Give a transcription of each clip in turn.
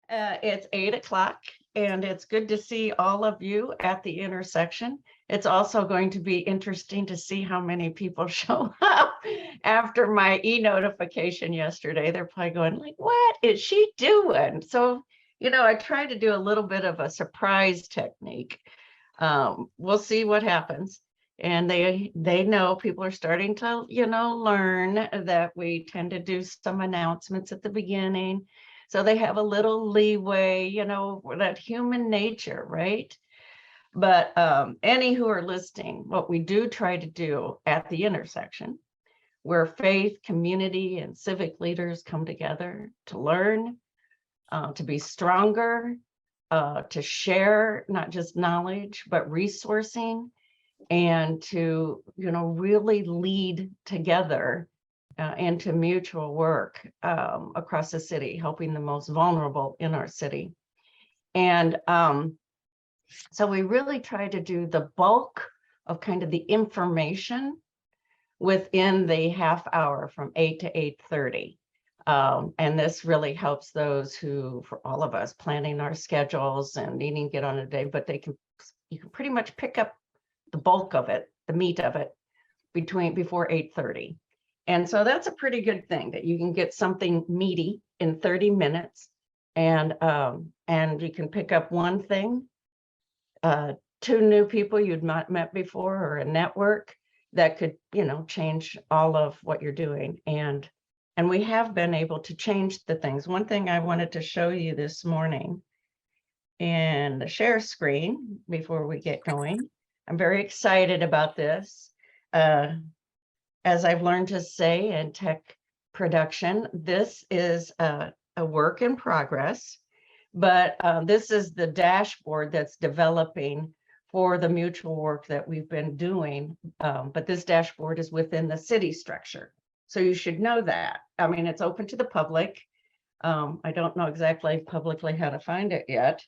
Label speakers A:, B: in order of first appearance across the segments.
A: It's 8 o'clock, and it's good to see all of you at the intersection. It's also going to be interesting to see how many people show up after my e-notification yesterday. They're probably going like, what is she doing? So, I try to do a little bit of a surprise technique. We'll see what happens. And they know people are starting to, learn that we tend to do some announcements at the beginning. So they have a little leeway, that human nature, right? But any who are listening, what we do try to do at the intersection, where faith, community, and civic leaders come together to learn, to be stronger, to share not just knowledge, but resourcing, and to, really lead together into mutual work across the city, helping the most vulnerable in our city. And so we really try to do the bulk of kind of the information within the half hour from 8 to 8:30. And this really helps those who, for all of us, planning our schedules and needing to get on a day, but you can pretty much pick up the bulk of it, the meat of it, before 8:30. And so that's a pretty good thing, that you can get something meaty in 30 minutes, and you can pick up one thing, 2 new people you'd not met before, or a network that could, change all of what you're doing. And we have been able to change the things. One thing I wanted to show you this morning in the share screen before we get going. I'm very excited about this. As I've learned to say in tech production, this is a work in progress, but this is the dashboard that's developing for the mutual work that we've been doing. But this dashboard is within the city structure. So you should know that. I mean, it's open to the public. I don't know exactly publicly how to find it yet.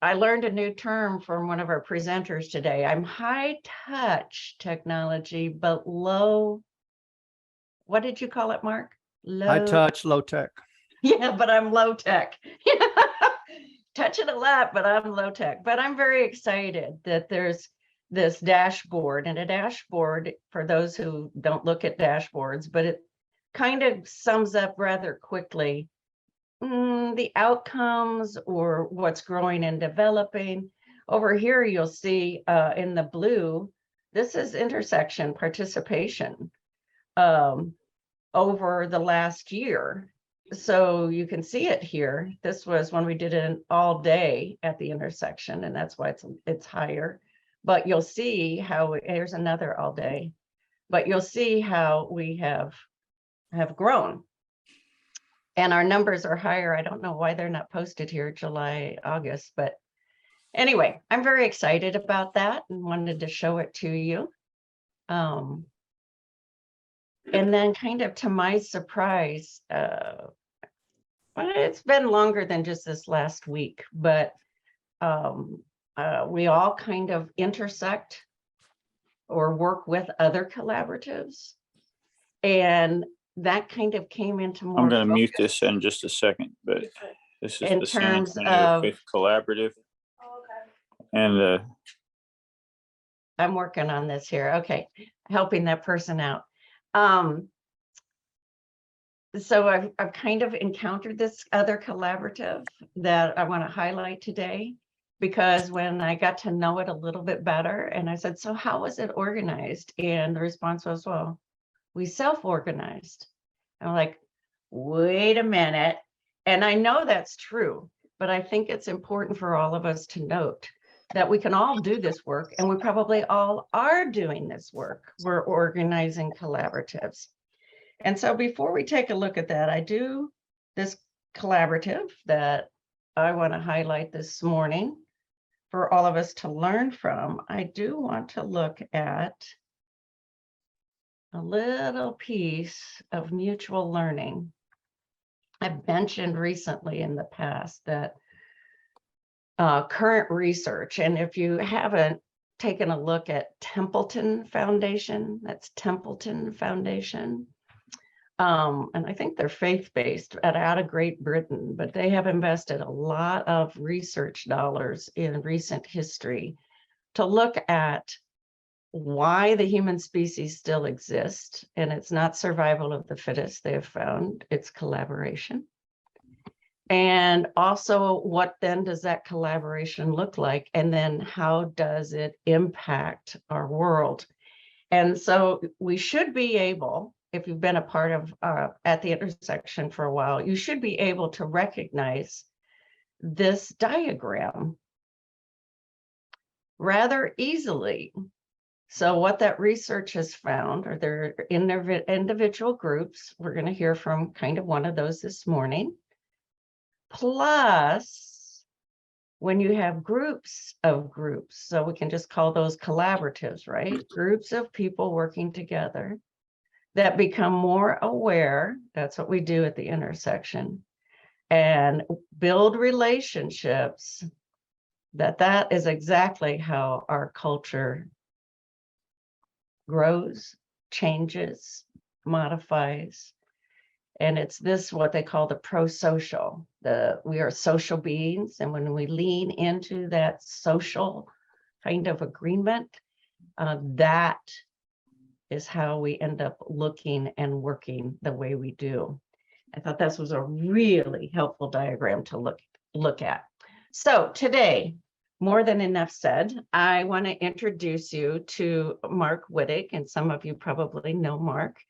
A: I learned a new term from one of our presenters today. I'm high touch technology, but low, what did you call it, Mark?
B: High touch, low tech.
A: Yeah, but I'm low tech. Touch it a lot, but I'm low tech. But I'm very excited that there's this dashboard, and a dashboard, for those who don't look at dashboards, but it kind of sums up rather quickly the outcomes or what's growing and developing. Over here, you'll see in the blue, this is intersection participation over the last year. So you can see it here. This was when we did it all day at the intersection, and that's why it's higher. But you'll see how there's another all day. But you'll see how we have grown. And our numbers are higher. I don't know why they're not posted here, July, August, but anyway, I'm very excited about that and wanted to show it to you. And then kind of to my surprise, it's been longer than just this last week, but we all kind of intersect or work with other collaboratives. And that kind of came into more.
C: I'm going to mute this in just a second, but this is
A: in
C: the
A: terms
C: San Antonio
A: of
C: Faith Collaborative.
D: Oh, okay.
C: And
A: I'm working on this here. Okay, helping that person out. So I've kind of encountered this other collaborative that I want to highlight today, because when I got to know it a little bit better, and I said, so how was it organized? And the response was, well, we self-organized. I'm like, wait a minute. And I know that's true, but I think it's important for all of us to note that we can all do this work, and we probably all are doing this work. We're organizing collaboratives. And so before we take a look at that, I do this collaborative that I want to highlight this morning for all of us to learn from. I do want to look at a little piece of mutual learning. I've mentioned recently in the past that current research, and if you haven't taken a look at Templeton Foundation, that's Templeton Foundation, And I think they're faith-based out of Great Britain, but they have invested a lot of research dollars in recent history to look at why the human species still exists. And it's not survival of the fittest, they have found, it's collaboration. And also, what then does that collaboration look like? And then how does it impact our world? And so we should be able, if you've been a part of at the intersection for a while, you should be able to recognize this diagram rather easily. So what that research has found, or they're in their individual groups, we're going to hear from kind of one of those this morning. Plus, when you have groups of groups, so we can just call those collaboratives, right? Groups of people working together that become more aware, that's what we do at the intersection, and build relationships, that is exactly how our culture grows, changes, modifies. And it's this, what they call the pro-social. We are social beings, and when we lean into that social kind of agreement, that is how we end up looking and working the way we do. I thought this was a really helpful diagram to look at. So today, more than enough said, I want to introduce you to Mark Wittig, and some of you probably know Mark.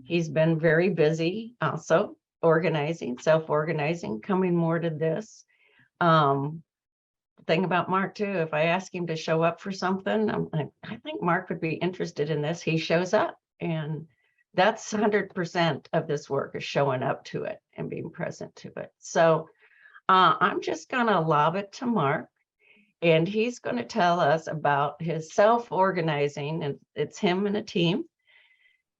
A: He's been very busy also organizing, self-organizing, coming more to this. Thing about Mark too, if I ask him to show up for something, I think Mark would be interested in this. He shows up, and that's 100% of this work is showing up to it and being present to it. So I'm just gonna lob it to Mark, and he's gonna tell us about his self-organizing, and it's him and a team.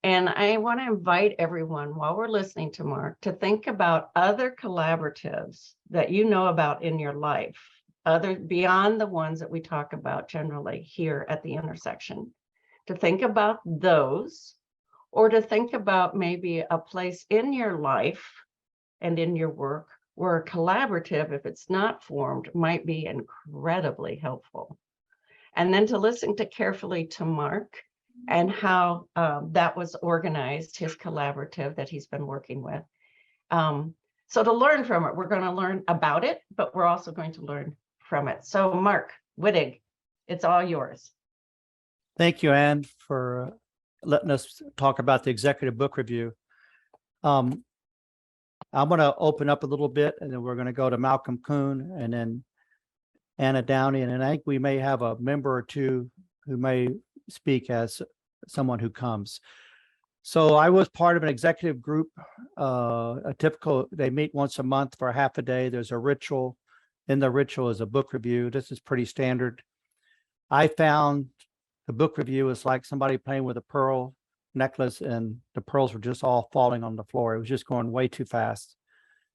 A: And I want to invite everyone, while we're listening to Mark, to think about other collaboratives that you know about in your life, other beyond the ones that we talk about generally here at the intersection, to think about those, or to think about maybe a place in your life and in your work where a collaborative, if it's not formed, might be incredibly helpful. And then to listen carefully to Mark and how that was organized, his collaborative that he's been working with. So to learn from it, we're going to learn about it, but we're also going to learn from it. So Mark Wittig, it's all yours.
B: Thank you, Anne, for letting us talk about the executive book review. I'm going to open up a little bit, and then we're going to go to Malcolm Kuhn and then Anna Downey, and then I think we may have a member or two who may speak as someone who comes. So I was part of an executive group, they meet once a month for half a day. There's a ritual. In the ritual is a book review. This is pretty standard. I found the book review is like somebody playing with a pearl necklace, and the pearls were just all falling on the floor. It was just going way too fast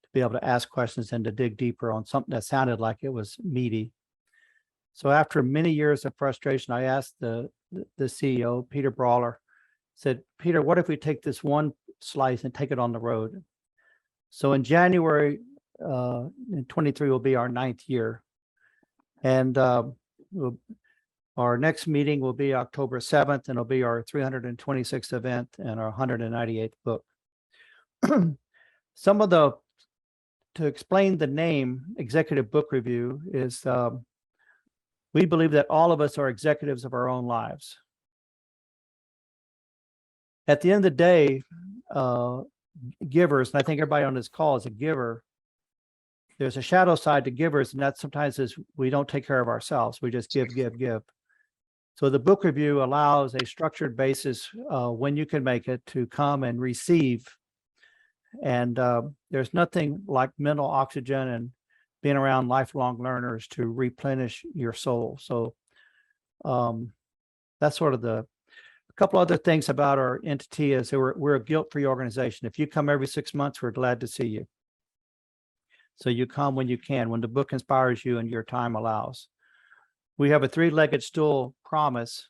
B: to be able to ask questions and to dig deeper on something that sounded like it was meaty. So after many years of frustration, I asked the CEO, Peter Brawler, said, Peter, what if we take this one slice and take it on the road? So in January, in 23 will be our 9th year. And our next meeting will be October 7th, and it'll be our 326th event and our 198th book. To explain the name Executive Book Review is, we believe that all of us are executives of our own lives. At the end of the day, givers, and I think everybody on this call is a giver, there's a shadow side to givers, and that sometimes is we don't take care of ourselves. We just give. So the book review allows a structured basis when you can make it to come and receive. And there's nothing like mental oxygen and being around lifelong learners to replenish your soul. So that's sort of a couple other things about our entity is that we're a guilt-free organization. If you come every 6 months, we're glad to see you. So you come when you can, when the book inspires you and your time allows. We have a 3-legged stool promise,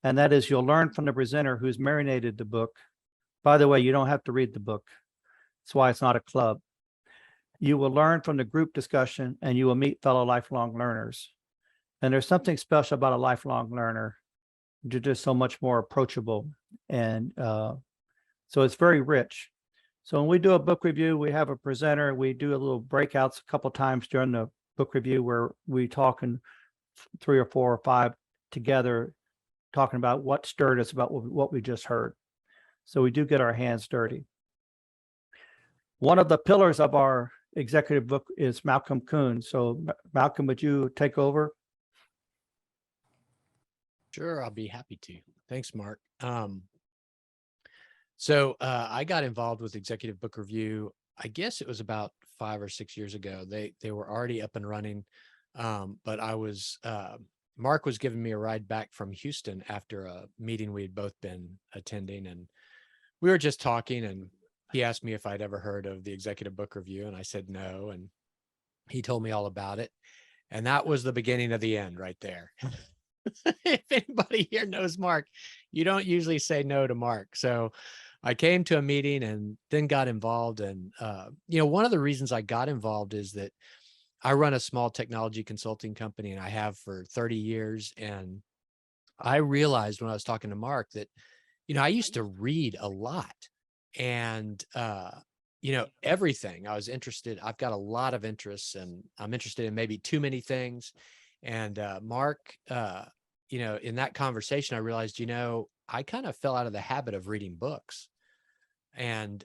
B: and that is you'll learn from the presenter who's marinated the book, By the way, you don't have to read the book. That's why it's not a club. You will learn from the group discussion and you will meet fellow lifelong learners. And there's something special about a lifelong learner. You're just so much more approachable. And so it's very rich. So when we do a book review, we have a presenter. We do a little breakouts a couple of times during the book review where we talk in 3 or 4 or 5 together, talking about what stirred us about what we just heard. So we do get our hands dirty. One of the pillars of our executive book is Malcolm Kuhn. So Malcolm, would you take over?
D: Sure, I'll be happy to. Thanks, Mark. So I got involved with Executive Book Review. I guess it was about 5 or 6 years ago. They were already up and running, but Mark was giving me a ride back from Houston after a meeting we had both been attending, and we were just talking, and he asked me if I'd ever heard of the Executive Book Review, and I said no, and he told me all about it, and that was the beginning of the end right there. If anybody here knows Mark, you don't usually say no to Mark. So I came to a meeting and then got involved. And, one of the reasons I got involved is that I run a small technology consulting company, and I have for 30 years. And I realized when I was talking to Mark that, I used to read a lot and, everything. I was interested. I've got a lot of interests, and I'm interested in maybe too many things. And Mark, in that conversation, I realized, I kind of fell out of the habit of reading books. And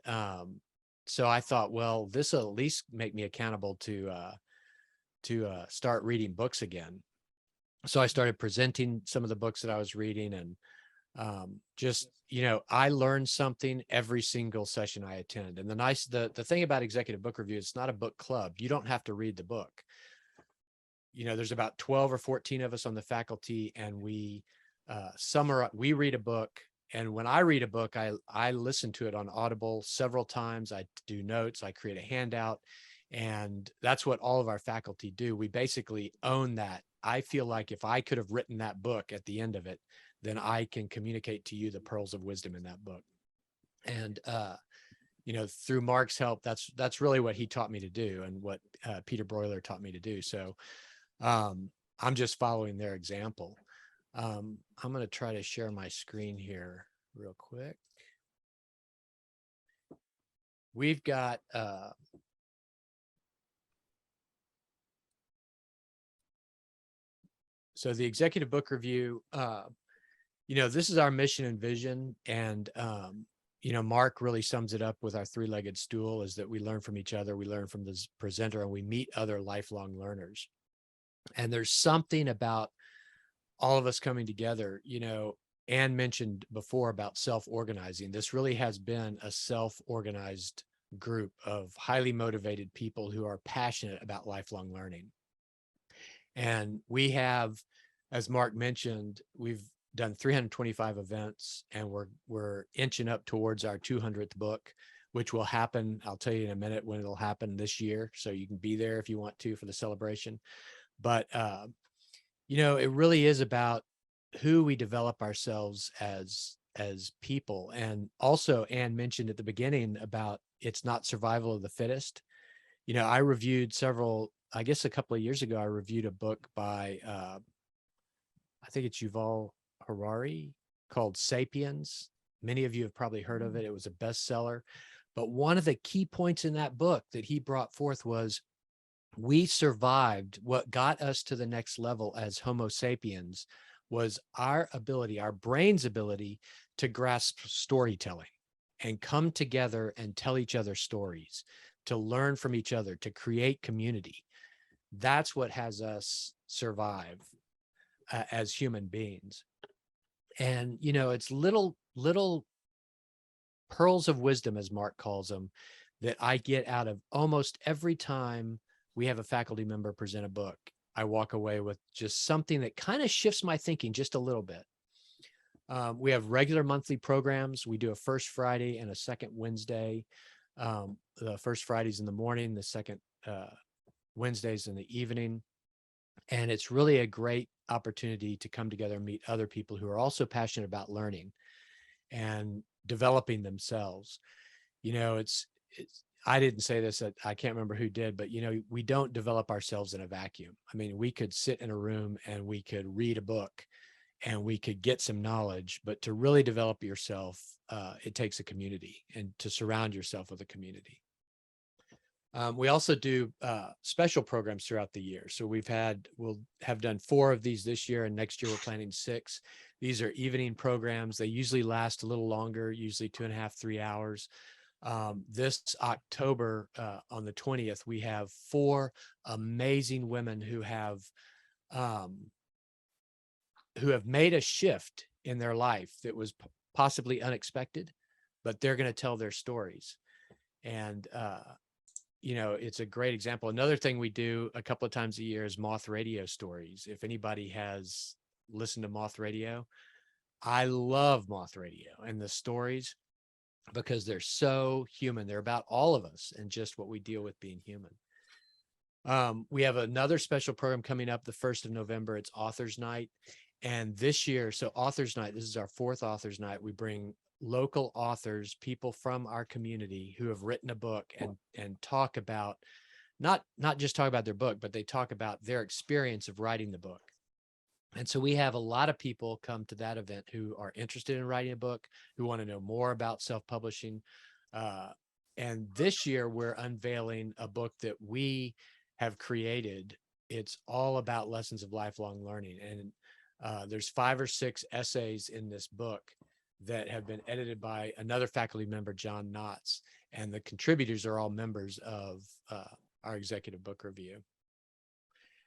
D: so I thought, well, this will at least make me accountable to start reading books again. So I started presenting some of the books that I was reading, and I learned something every single session I attend. And the thing about Executive Book Review, it's not a book club. You don't have to read the book. There's about 12 or 14 of us on the faculty, and we read a book. And when I read a book, I listen to it on Audible several times. I do notes, I create a handout, and that's what all of our faculty do. We basically own that. I feel like if I could have written that book at the end of it, then I can communicate to you the pearls of wisdom in that book. And, through Mark's help, that's really what he taught me to do, and what Peter Broiler taught me to do. So I'm just following their example. I'm going to try to share my screen here real quick. We've got so the Executive Book Review, this is our mission and vision. And, Mark really sums it up with our 3-legged stool, is that we learn from each other, we learn from the presenter, and we meet other lifelong learners. And there's something about all of us coming together. Anne mentioned before about self-organizing. This really has been a self-organized group of highly motivated people who are passionate about lifelong learning. And we have, as Mark mentioned, we've done 325 events, and we're inching up towards our 200th book, which will happen. I'll tell you in a minute when it'll happen this year, so you can be there if you want to for the celebration. But it really is about who we develop ourselves as people. And also, Anne mentioned at the beginning about it's not survival of the fittest. I reviewed a couple of years ago, I reviewed a book by I think it's Yuval Harari, called Sapiens. Many of you have probably heard of it. It was a bestseller. But one of the key points in that book that he brought forth was, we survived. What got us to the next level as Homo sapiens was our ability, our brain's ability to grasp storytelling and come together and tell each other stories, to learn from each other, to create community. That's what has us survive as human beings. And, it's little pearls of wisdom, as Mark calls them, that I get out of almost every time we have a faculty member present a book. I walk away with just something that kind of shifts my thinking just a little bit. We have regular monthly programs. We do a first Friday and a second Wednesday. The first Friday's in the morning, the second Wednesdays in the evening. And it's really a great opportunity to come together and meet other people who are also passionate about learning. And, developing themselves. You know, it's I didn't say this, I can't remember who did, but you know, we don't develop ourselves in a vacuum. I mean, we could sit in a room and we could read a book and we could get some knowledge, but to really develop yourself, it takes a community, and to surround yourself with a community. We also do special programs throughout the year. So we'll have done 4 of these this year, and next year we're planning 6. These are evening programs. They usually last a little longer, usually 2.5, 3 hours. This October, on the 20th, we have 4 amazing women who have made a shift in their life that was possibly unexpected, but they're going to tell their stories. And, you know, it's a great example. Another thing we do a couple of times a year is Moth Radio stories. If anybody has listened to Moth Radio, I love Moth Radio and the stories, because they're so human. They're about all of us and just what we deal with being human. We have another special program coming up the 1st of November. It's Authors Night. And this year, so Authors Night, this is our 4th Authors Night. We bring local authors, people from our community who have written a book, and talk about, not just talk about their book, but they talk about their experience of writing the book. And so we have a lot of people come to that event who are interested in writing a book, who want to know more about self-publishing. And this year we're unveiling a book that we have created. It's all about lessons of lifelong learning. And there's 5 or 6 essays in this book that have been edited by another faculty member, John Knotts. And the contributors are all members of our executive book review.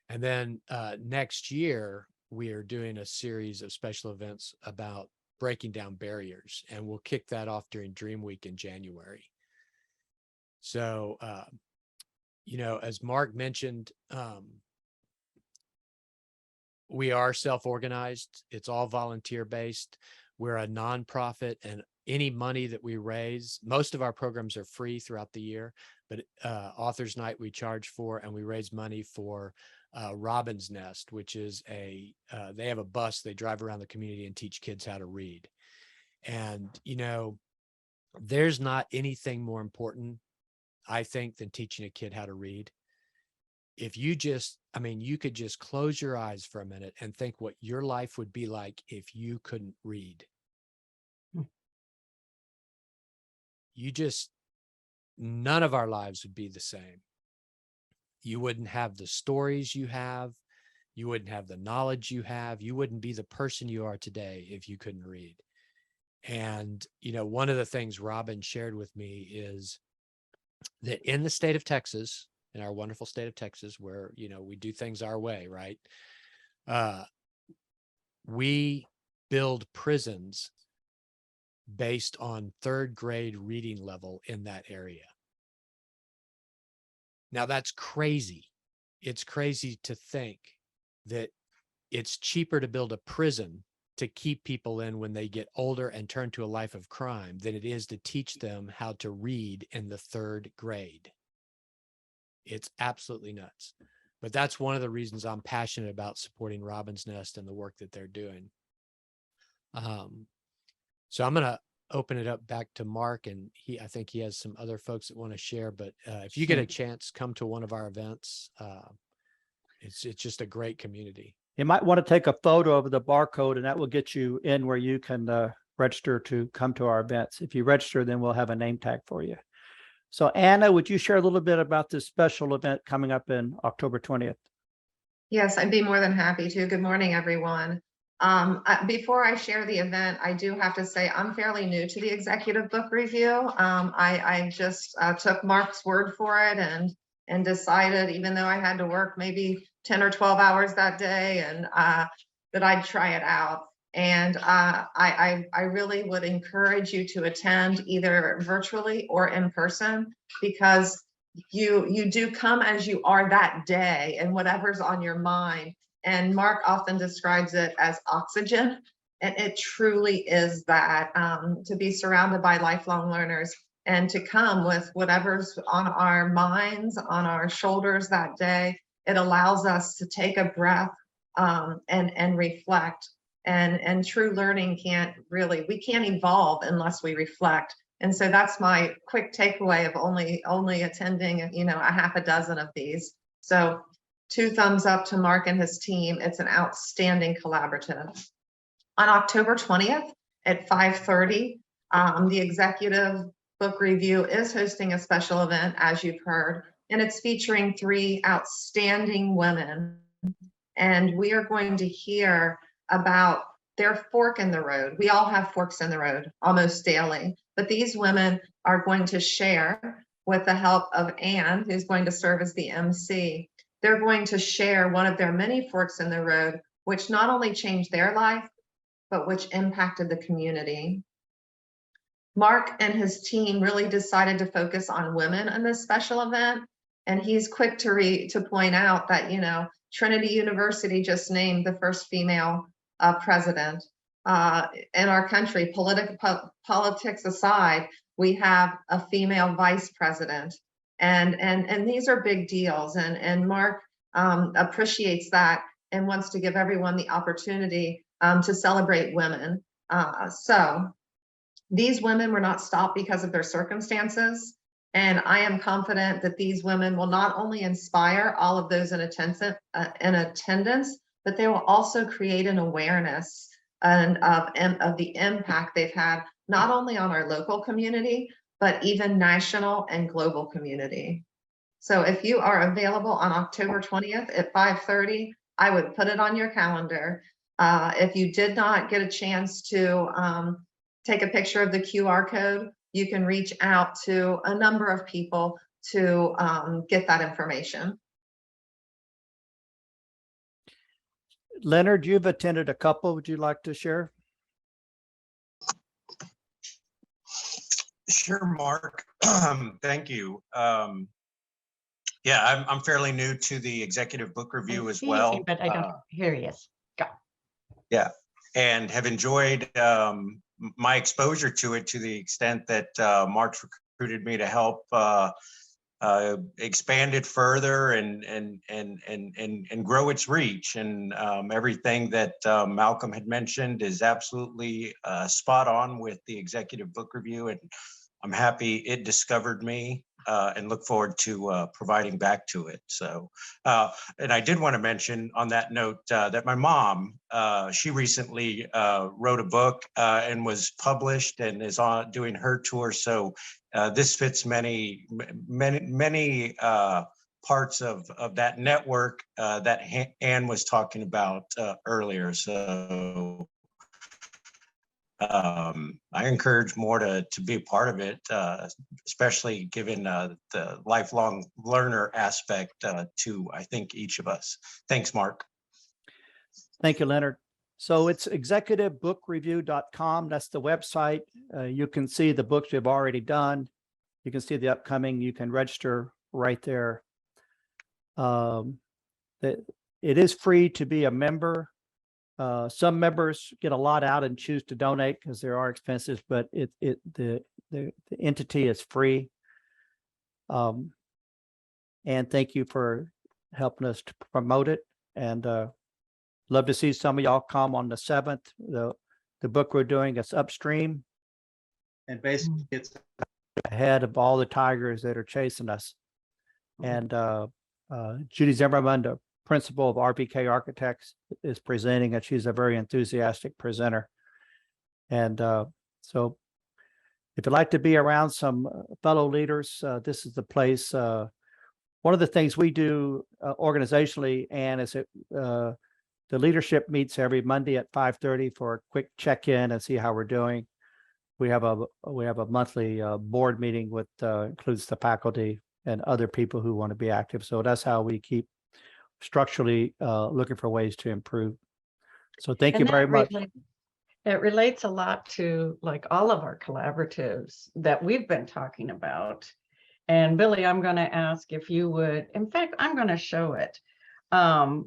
D: And then next year, we are doing a series of special events about breaking down barriers, and we'll kick that off during Dream Week in January. So, you know, as Mark mentioned, we are self-organized. It's all volunteer-based. We're a nonprofit, and any money that we raise, most of our programs are free throughout the year, but Authors Night we charge for, and we raise money for Robin's Nest, which is they have a bus. They drive around the community and teach kids how to read. And, you know, there's not anything more important, I think, than teaching a kid how to read. If you just, I mean, you could just close your eyes for a minute and think what your life would be like if you couldn't read. None of our lives would be the same. You wouldn't have the stories you have. You wouldn't have the knowledge you have. You wouldn't be the person you are today if you couldn't read. And, you know, one of the things Robin shared with me is that in the state of Texas, in our wonderful state of Texas, where, you know, we do things our way, right? We build prisons based on 3rd grade reading level in that area. Now that's crazy. It's crazy to think that it's cheaper to build a prison to keep people in when they get older and turn to a life of crime than it is to teach them how to read in the 3rd grade. It's absolutely nuts. But that's one of the reasons I'm passionate about supporting Robin's Nest and the work that they're doing. So I'm going to open it up back to Mark, and I think he has some other folks that want to share, but if you get a chance, come to one of our events. It's just a great community.
B: You might want to take a photo of the barcode, and that will get you in where you can register to come to our events. If you register, then we'll have a name tag for you. So Anna, would you share a little bit about this special event coming up in October 20th?
E: Yes, I'd be more than happy to. Good morning, everyone. Before I share the event, I do have to say I'm fairly new to the executive book review. I just took Mark's word for it and decided, even though I had to work maybe 10 or 12 hours that day, and that I'd try it out. And I really would encourage you to attend either virtually or in person, because you do come as you are that day and whatever's on your mind. And Mark often describes it as oxygen, and it truly is that, to be surrounded by lifelong learners and to come with whatever's on our minds, on our shoulders that day. It allows us to take a breath and reflect. and true learning we can't evolve unless we reflect. And so that's my quick takeaway of only attending, you know, a half a dozen of these. So 2 thumbs up to Mark and his team. It's an outstanding collaborative. On October 20th at 5:30, the Executive Book Review is hosting a special event, as you've heard, and it's featuring 3 outstanding women. And we are going to hear about their fork in the road. We all have forks in the road almost daily, but these women are going to share, with the help of Anne, who's going to serve as the MC. They're going to share one of their many forks in the road, which not only changed their life, but which impacted the community. Mark and his team really decided to focus on women in this special event. And he's quick to point out that, you know, Trinity University just named the first female president in our country. Politics aside, we have a female vice president. And these are big deals. And Mark appreciates that and wants to give everyone the opportunity to celebrate women. So these women were not stopped because of their circumstances. And I am confident that these women will not only inspire all of those in attendance, but they will also create an awareness of the impact they've had, not only on our local community, but even national and global community. So if you are available on October 20th at 5:30, I would put it on your calendar. If you did not get a chance to take a picture of the QR code, you can reach out to a number of people to get that information.
B: Leonard, you've attended a couple. Would you like to share?
F: Sure, Mark. Thank you. Yeah, I'm fairly new to the Executive Book Review as well.
A: But I don't, here he is. Go.
F: Yeah, and have enjoyed my exposure to it to the extent that Mark's recruited me to help expand it further and grow its reach. And everything that Malcolm had mentioned is absolutely spot on with the Executive Book Review, and I'm happy it discovered me and look forward to providing back to it. So, and I did want to mention on that note that my mom, she recently wrote a book and was published and is doing her tour. So this fits many parts of that network that Anne was talking about earlier. So I encourage more to be a part of it, especially given the lifelong learner aspect to, I think, each of us. Thanks, Mark.
B: Thank you, Leonard. So it's executivebookreview.com. That's the website. You can see the books we've already done. You can see the upcoming. You can register right there. It is free to be a member. Some members get a lot out and choose to donate because there are expenses, but the entity is free. And thank you for helping us to promote it. And love to see some of y'all come on the 7th. The book we're doing is Upstream, and basically it's ahead of all the tigers that are chasing us. And Judy Zimmerman, the principal of RPK Architects, is presenting, and she's a very enthusiastic presenter. And so if you'd like to be around some fellow leaders, this is the place. One of the things we do organizationally, Anne, is that the leadership meets every Monday at 5:30 for a quick check-in and see how we're doing. We have a monthly board meeting with includes the faculty and other people who want to be active. So that's how we keep structurally looking for ways to improve. So thank you very much.
A: It relates a lot to like all of our collaboratives that we've been talking about. And Billy, I'm going to ask if you would, in fact, I'm going to show it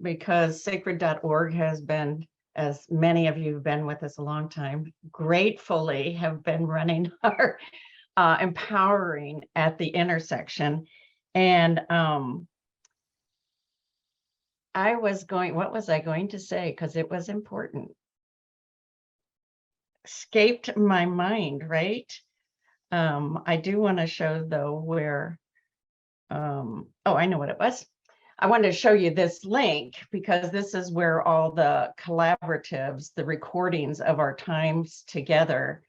A: because sacred.org has been, as many of you have been with us a long time, gratefully have been running our empowering at the intersection. And what was I going to say? Because it was important. escaped my mind, right? I do want to show though where, oh, I know what it was. I wanted to show you this link because this is where all the collaboratives, the recordings of our times together,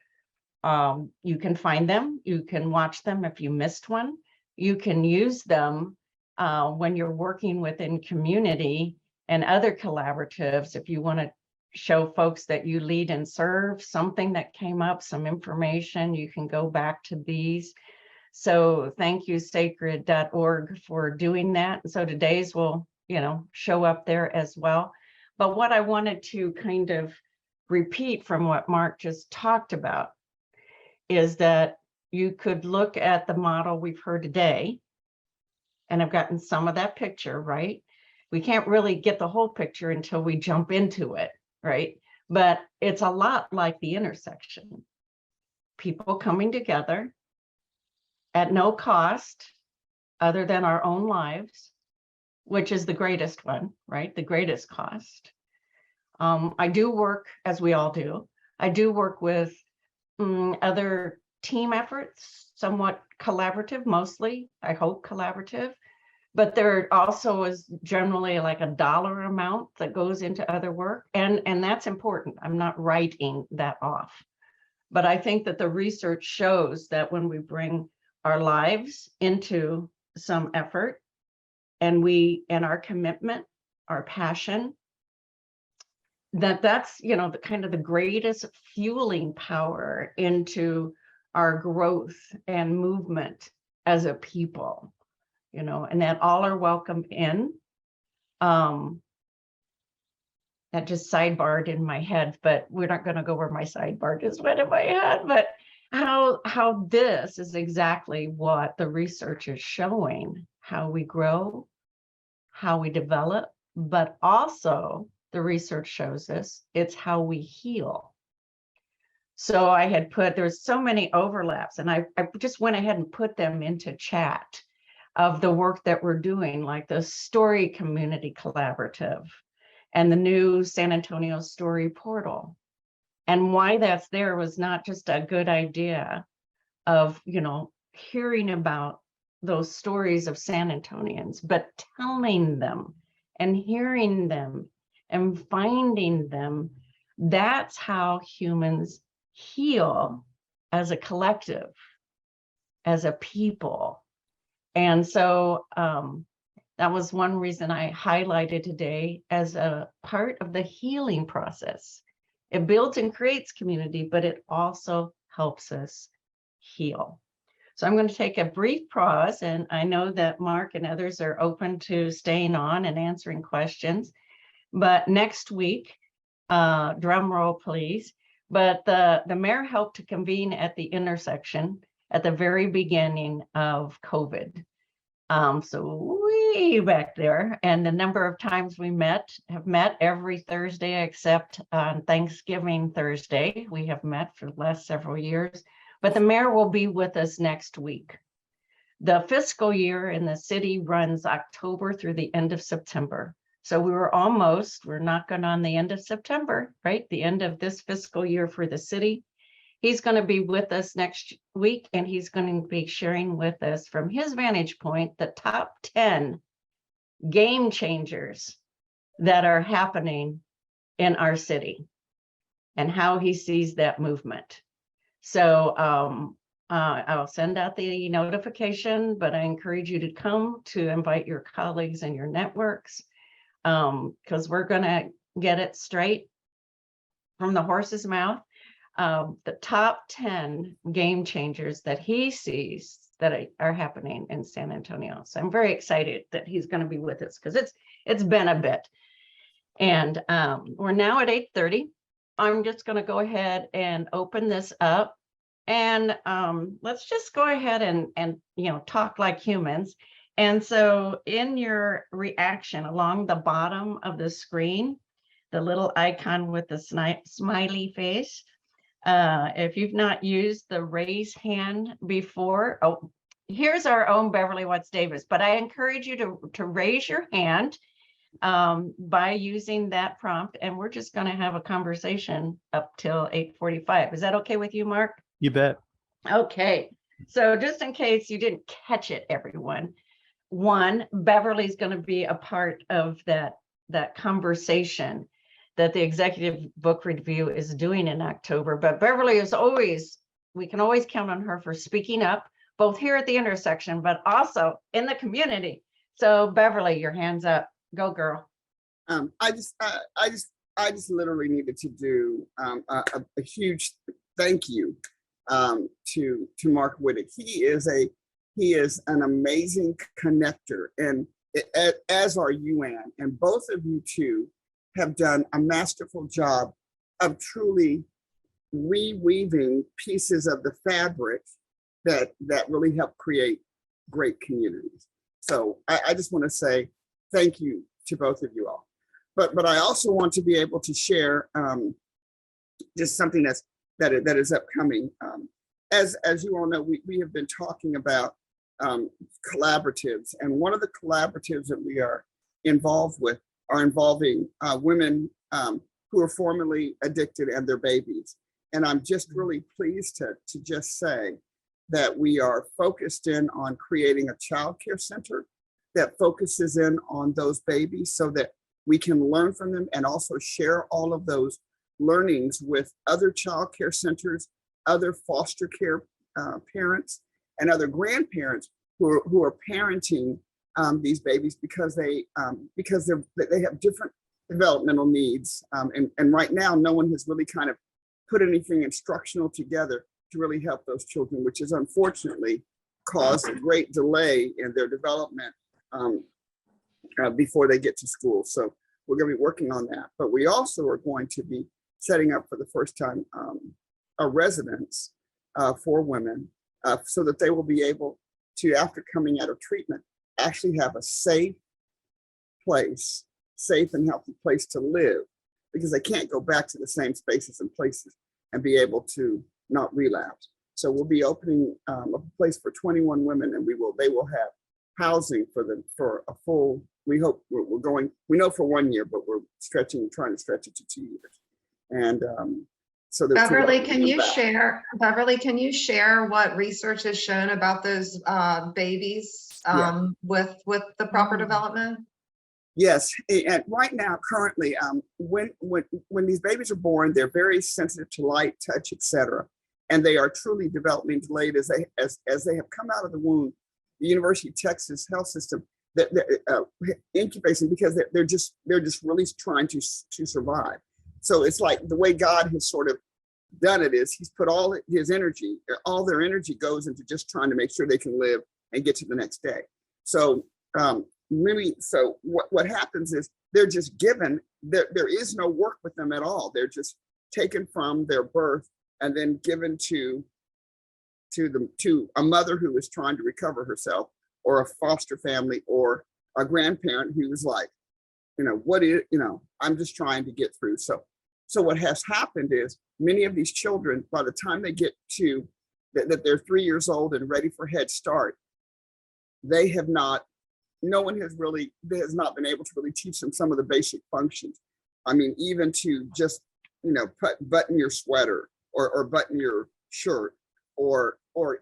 A: you can find them, you can watch them if you missed one, you can use them when you're working within community and other collaboratives. If you want to show folks that you lead and serve, something that came up, some information, you can go back to these. So thank you, sacred.org, for doing that. And so today's will, show up there as well. But what I wanted to kind of repeat from what Mark just talked about is that you could look at the model we've heard today, and I've gotten some of that picture, right? We can't really get the whole picture until we jump into it, right? But it's a lot like the intersection. People coming together at no cost other than our own lives, which is the greatest one, right? The greatest cost. I do work, as we all do, I do work with other team efforts, somewhat collaborative, mostly, I hope collaborative, but there also is generally like a dollar amount that goes into other work. And that's important. I'm not writing that off, but I think that the research shows that when we bring our lives into some effort and our commitment, our passion, that's the kind of the greatest fueling power into our growth and movement as a people, and that all are welcome in. That just sidebarred in my head, but we're not going to go where my sidebar just went in my head. But how this is exactly what the research is showing, how we grow, how we develop, but also the research shows us it's how we heal. So I had there's so many overlaps, and I just went ahead and put them into chat of the work that we're doing, like the Story Community Collaborative and the new San Antonio Story Portal. And why that's there was not just a good idea of, hearing about those stories of San Antonians, but telling them and hearing them and finding them. That's how humans heal as a collective, as a people. And so that was one reason I highlighted today as a part of the healing process. It builds and creates community, but it also helps us heal. So I'm going to take a brief pause, and I know that Mark and others are open to staying on and answering questions. But next week, drum roll please, but the mayor helped to convene at the intersection at the very beginning of COVID. So way back there, and the number of times we have met every Thursday except on Thanksgiving Thursday. We have met for the last several years, but the mayor will be with us next week. The fiscal year in the city runs October through the end of September. So we're knocking on the end of September, right? The end of this fiscal year for the city. He's going to be with us next week, and he's going to be sharing with us from his vantage point the top 10 game changers that are happening in our city and how he sees that movement. So I'll send out the notification, but I encourage you to come to invite your colleagues and your networks, because we're going to get it straight from the horse's mouth. The top 10 game changers that he sees that are happening in San Antonio. So I'm very excited that he's going to be with us, because it's been a bit. And we're now at 8:30. I'm just going to go ahead and open this up, and let's just go ahead and talk like humans. And so in your reaction along the bottom of the screen, the little icon with the smiley face, if you've not used the raise hand before, here's our own Beverly Watts Davis, but I encourage you to raise your hand. by using that prompt. And we're just going to have a conversation up till 8:45. Is that okay with you, Mark?
B: You bet.
A: Okay, so just in case you didn't catch it, everyone, one, Beverly's going to be a part of that conversation that the executive book review is doing in October. But Beverly is always, we can always count on her for speaking up, both here at the intersection, but also in the community. So Beverly, your hands up. Go, girl.
G: I just literally needed to do a huge thank you to Mark Wittig. He is an amazing connector, and as are you, Ann, and both of you two have done a masterful job of truly reweaving pieces of the fabric that really help create great communities. So I just want to say thank you to both of you all. But I also want to be able to share just something that is upcoming. As you all know, we have been talking about collaboratives, and one of the collaboratives that we are involved with are involving women who are formerly addicted and their babies. And I'm just really pleased to just say that we are focused in on creating a child care center that focuses in on those babies so that we can learn from them and also share all of those learnings with other child care centers, other foster care parents, and other grandparents who are parenting these babies because they have different developmental needs. And right now, no one has really kind of put anything instructional together to really help those children, which has unfortunately caused a great delay in their development before they get to school. So we're going to be working on that. But we also are going to be setting up for the first time a residence for women so that they will be able to, after coming out of treatment, actually have a safe and healthy place to live, because they can't go back to the same spaces and places and be able to not relapse. So we'll be opening a place for 21 women, and they will have housing for a full, we hope we know for 1 year, but we're trying to stretch it to 2 years. And so
E: Beverly, can you share what research has shown about those babies with the proper development?
G: Yes, and right now, currently, when these babies are born, they're very sensitive to light, touch, etc., and they are truly developmentally delayed as they have come out of the womb. The University of Texas health system that incubates them because they're just really trying to survive. So it's like the way God has sort of done it is He's put all their energy goes into just trying to make sure they can live and get to the next day. So what happens is they're just given, there is no work with them at all. They're just taken from their birth and then given to a mother who is trying to recover herself, or a foster family, or a grandparent who is like, I'm just trying to get through. So what has happened is many of these children, by the time they get to that they're 3 years old and ready for Head Start, no one has not been able to really teach them some of the basic functions. I mean, even to just, button your sweater or button your shirt, or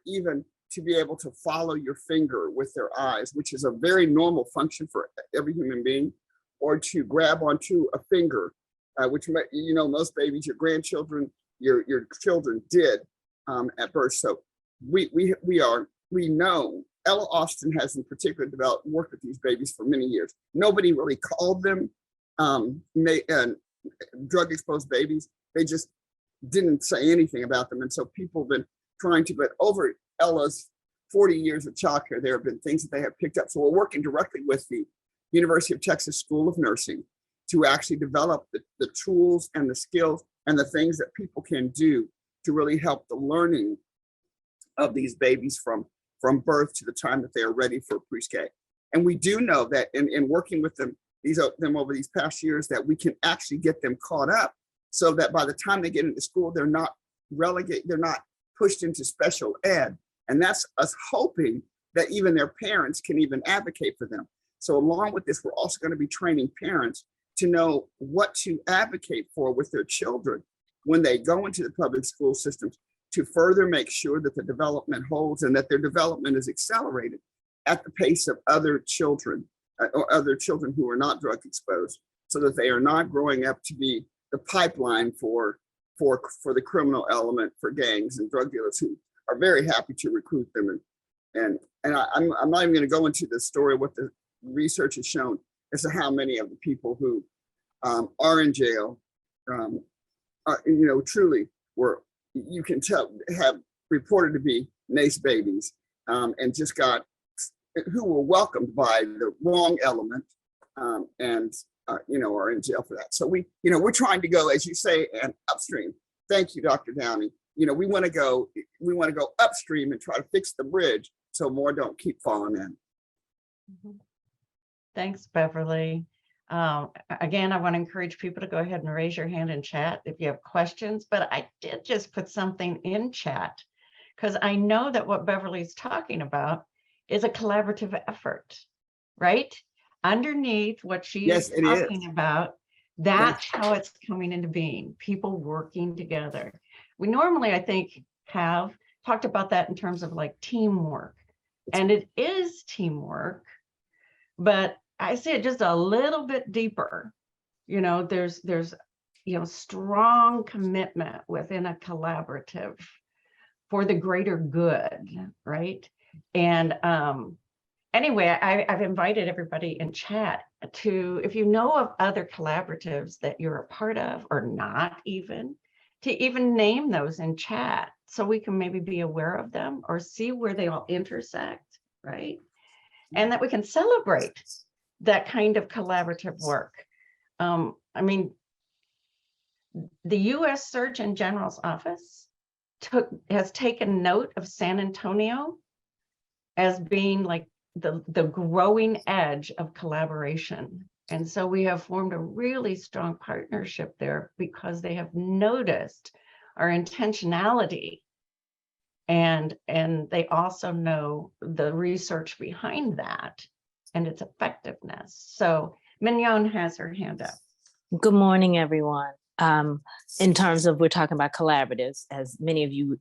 G: even to be able to follow your finger with their eyes, which is a very normal function for every human being, or to grab onto a finger, which most babies, your grandchildren, your children did at birth. So we know Ella Austin has in particular worked with these babies for many years. Nobody really called them drug exposed babies. They just didn't say anything about them. And so people have been trying to, but over Ella's 40 years of childcare, there have been things that they have picked up. So we're working directly with the University of Texas School of Nursing to actually develop the tools and the skills and the things that people can do to really help the learning of these babies from birth to the time that they are ready for pre-K. And we do know that in working with them over these past years, that we can actually get them caught up so that by the time they get into school, they're not relegated, they're not pushed into special ed. And that's us hoping that even their parents can even advocate for them. So along with this, we're also going to be training parents to know what to advocate for with their children when they go into the public school systems, to further make sure that the development holds and that their development is accelerated at the pace of other children or other children who are not drug exposed, so that they are not growing up to be the pipeline for the criminal element, for gangs and drug dealers who are very happy to recruit them. And I'm not even going to go into the story, what the research has shown as to how many of the people who are in jail are, truly were, you can tell, have reported to be nice babies, and just who were welcomed by the wrong element, and are in jail for that. So we're trying to go, as you say, and upstream. Thank you, Dr. Downey. We want to go upstream and try to fix the bridge so more don't keep falling in.
A: Thanks, Beverly. Again, I want to encourage people to go ahead and raise your hand in chat if you have questions, but I did just put something in chat because I know that what Beverly's talking about is a collaborative effort, right? Underneath what she is talking about, that's how it's coming into being, people working together. We normally, I think, have talked about that in terms of like teamwork, and it is teamwork, but I see it just a little bit deeper. There's strong commitment within a collaborative for the greater good, right? And anyway, I've invited everybody in chat to, if you know of other collaboratives that you're a part of or not even, to even name those in chat so we can maybe be aware of them or see where they all intersect, right? And that we can celebrate that kind of collaborative work. I mean, the U.S. Surgeon General's office has taken note of San Antonio as being like the growing edge of collaboration. And so we have formed a really strong partnership there because they have noticed our intentionality, and they also know the research behind that and its effectiveness. So Mignon has her hand up.
H: Good morning, everyone. In terms of, we're talking about collaboratives, as many of you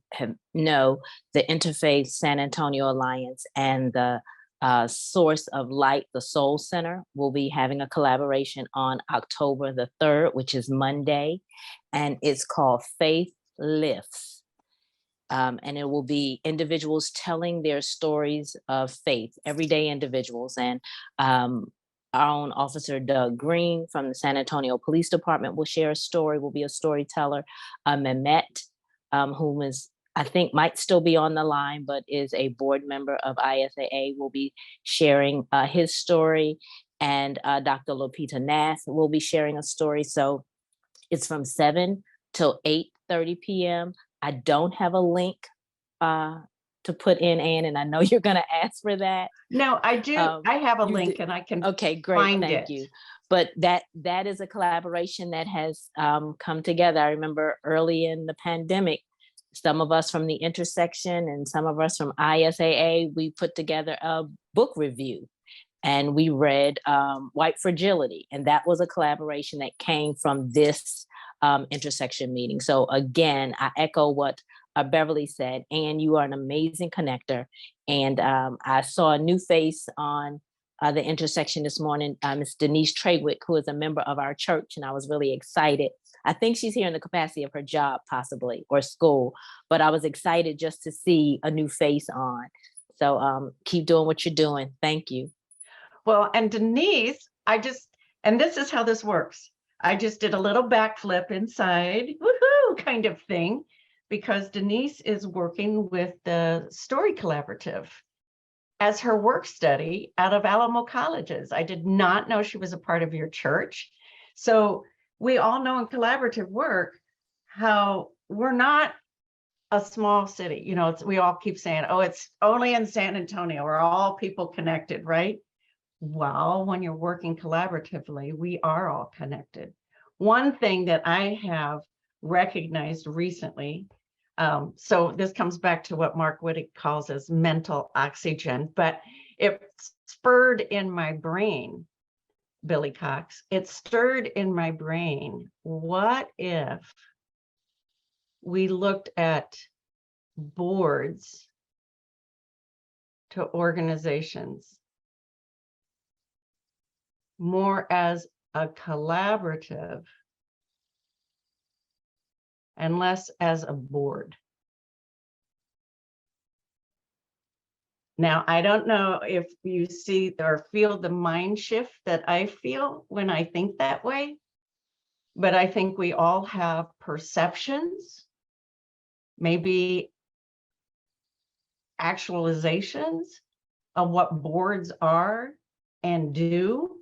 H: know, the Interfaith San Antonio Alliance and the Source of Light, the Soul Center, will be having a collaboration on October the 3rd, which is Monday, and it's called Faith Lifts. And it will be individuals telling their stories of faith, everyday individuals. And our own Officer Doug Green from the San Antonio Police Department will share a story, will be a storyteller. Mehmet, whom is, I think might still be on the line, but is a board member of ISAA, will be sharing his story. And Dr. Lupita Nath will be sharing a story. So it's from 7 till 8:30 p.m. I don't have a link to put in, Ann, and I know you're going to ask for that.
A: No, I do. I have a link and I can
H: Okay, great.
A: find
H: Thank
A: it.
H: you. But that is a collaboration that has come together. I remember early in the pandemic, some of us from the intersection and some of us from ISAA, we put together a book review and we read White Fragility. And that was a collaboration that came from this intersection meeting. So again, I echo what Beverly said, and you are an amazing connector. And I saw a new face on the intersection this morning, Ms. Denise Trawick, who is a member of our church, and I was really excited. I think she's here in the capacity of her job, possibly, or school, but I was excited just to see a new face on. So keep doing what you're doing. Thank you.
A: Well, and Denise, and this is how this works. I just did a little backflip inside, woohoo, kind of thing, because Denise is working with the Story Collaborative as her work study out of Alamo Colleges. I did not know she was a part of your church. So we all know in collaborative work how we're not a small city. We all keep saying, oh, it's only in San Antonio, we're all people connected, right? Well, when you're working collaboratively, we are all connected. One thing that I have recognized recently, so this comes back to what Mark Wittig calls as mental oxygen, but it spurred in my brain, Billy Cox, it stirred in my brain, what if we looked at boards to organizations more as a collaborative and less as a board? Now, I don't know if you see or feel the mind shift that I feel when I think that way, but I think we all have perceptions, maybe actualizations of what boards are and do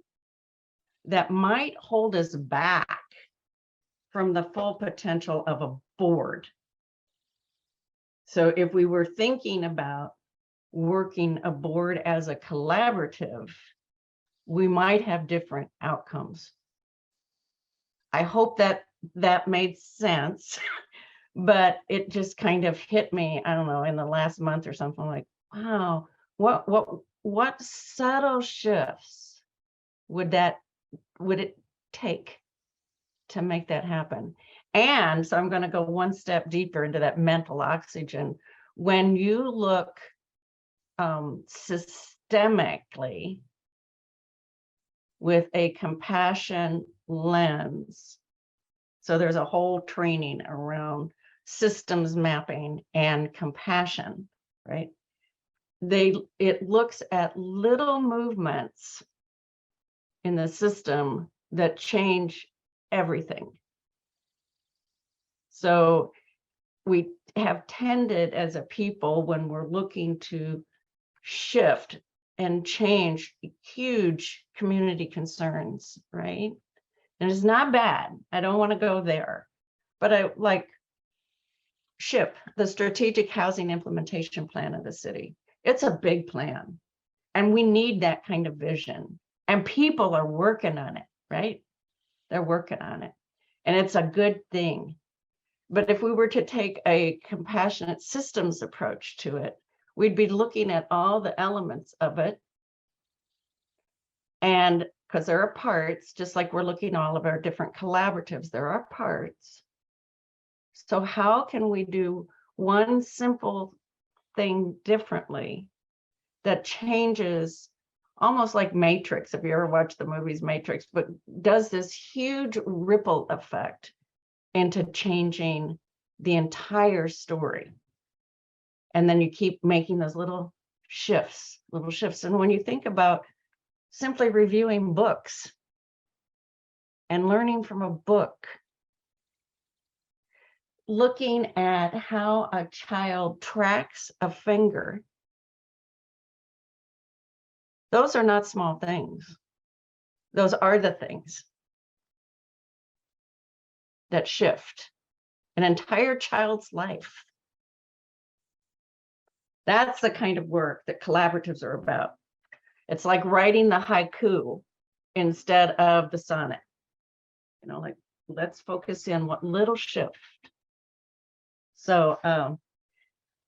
A: that might hold us back from the full potential of a board. So if we were thinking about working a board as a collaborative, we might have different outcomes. I hope that that made sense, but it just kind of hit me, I don't know, in the last month or something, like, wow, what subtle shifts would it take to make that happen? And so I'm going to go one step deeper into that mental oxygen. When you look systemically with a compassion lens, so there's a whole training around systems mapping and compassion, right? It looks at little movements in the system that change everything. So we have tended as a people, when we're looking to shift and change huge community concerns, right? And it's not bad. I don't want to go there, but I like SHIP, the Strategic Housing Implementation Plan of the city. It's a big plan, and we need that kind of vision. And people are working on it, right? They're working on it, and it's a good thing. But if we were to take a compassionate systems approach to it, we'd be looking at all the elements of it. And because there are parts, just like we're looking at all of our different collaboratives, there are parts. So how can we do one simple thing differently that changes, almost like Matrix, if you ever watched the movies Matrix, but does this huge ripple effect into changing the entire story? And then you keep making those little shifts. And when you think about simply reviewing books and learning from a book, looking at how a child tracks a finger, those are not small things. Those are the things that shift an entire child's life. That's the kind of work that collaboratives are about. It's like writing the haiku instead of the sonnet. You know, like, let's focus in what little shift. So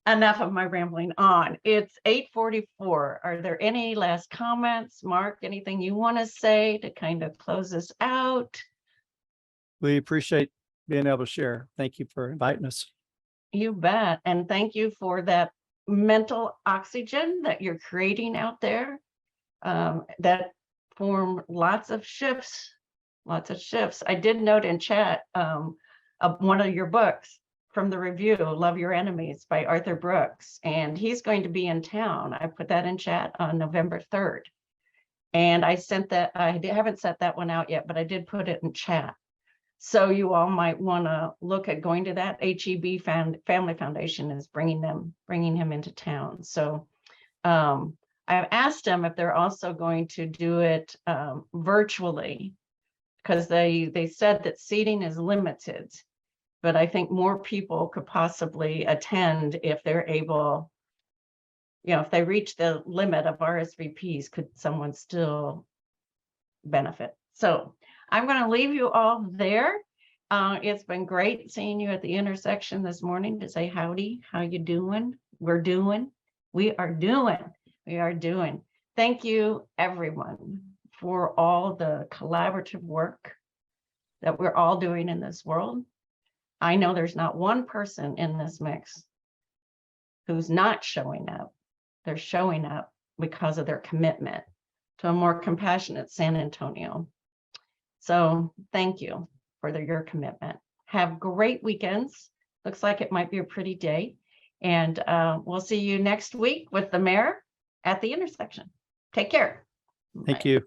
A: enough of my rambling on. It's 8:44. Are there any last comments? Mark, anything you want to say to kind of close this out?
B: We appreciate being able to share. Thank you for inviting us.
A: You bet. And thank you for that mental oxygen that you're creating out there. That form lots of shifts. I did note in chat one of your books from the review, Love Your Enemies by Arthur Brooks, and he's going to be in town. I put that in chat on November 3rd. And I sent that, I haven't sent that one out yet, but I did put it in chat. So you all might want to look at going to that. HEB Family Foundation is bringing him into town. So I've asked them if they're also going to do it virtually, because they said that seating is limited, but I think more people could possibly attend if they're able, you know, if they reach the limit of RSVPs, could someone still benefit? So I'm going to leave you all there. It's been great seeing you at the intersection this morning to say howdy. How you doing? We are doing. thank you, everyone, for all the collaborative work that we're all doing in this world. I know there's not one person in this mix who's not showing up. They're showing up because of their commitment to a more compassionate San Antonio. So thank you for your commitment. Have great weekends. Looks like it might be a pretty day. And we'll see you next week with the mayor at the intersection. Take care.
B: Thank
A: Bye.
B: you.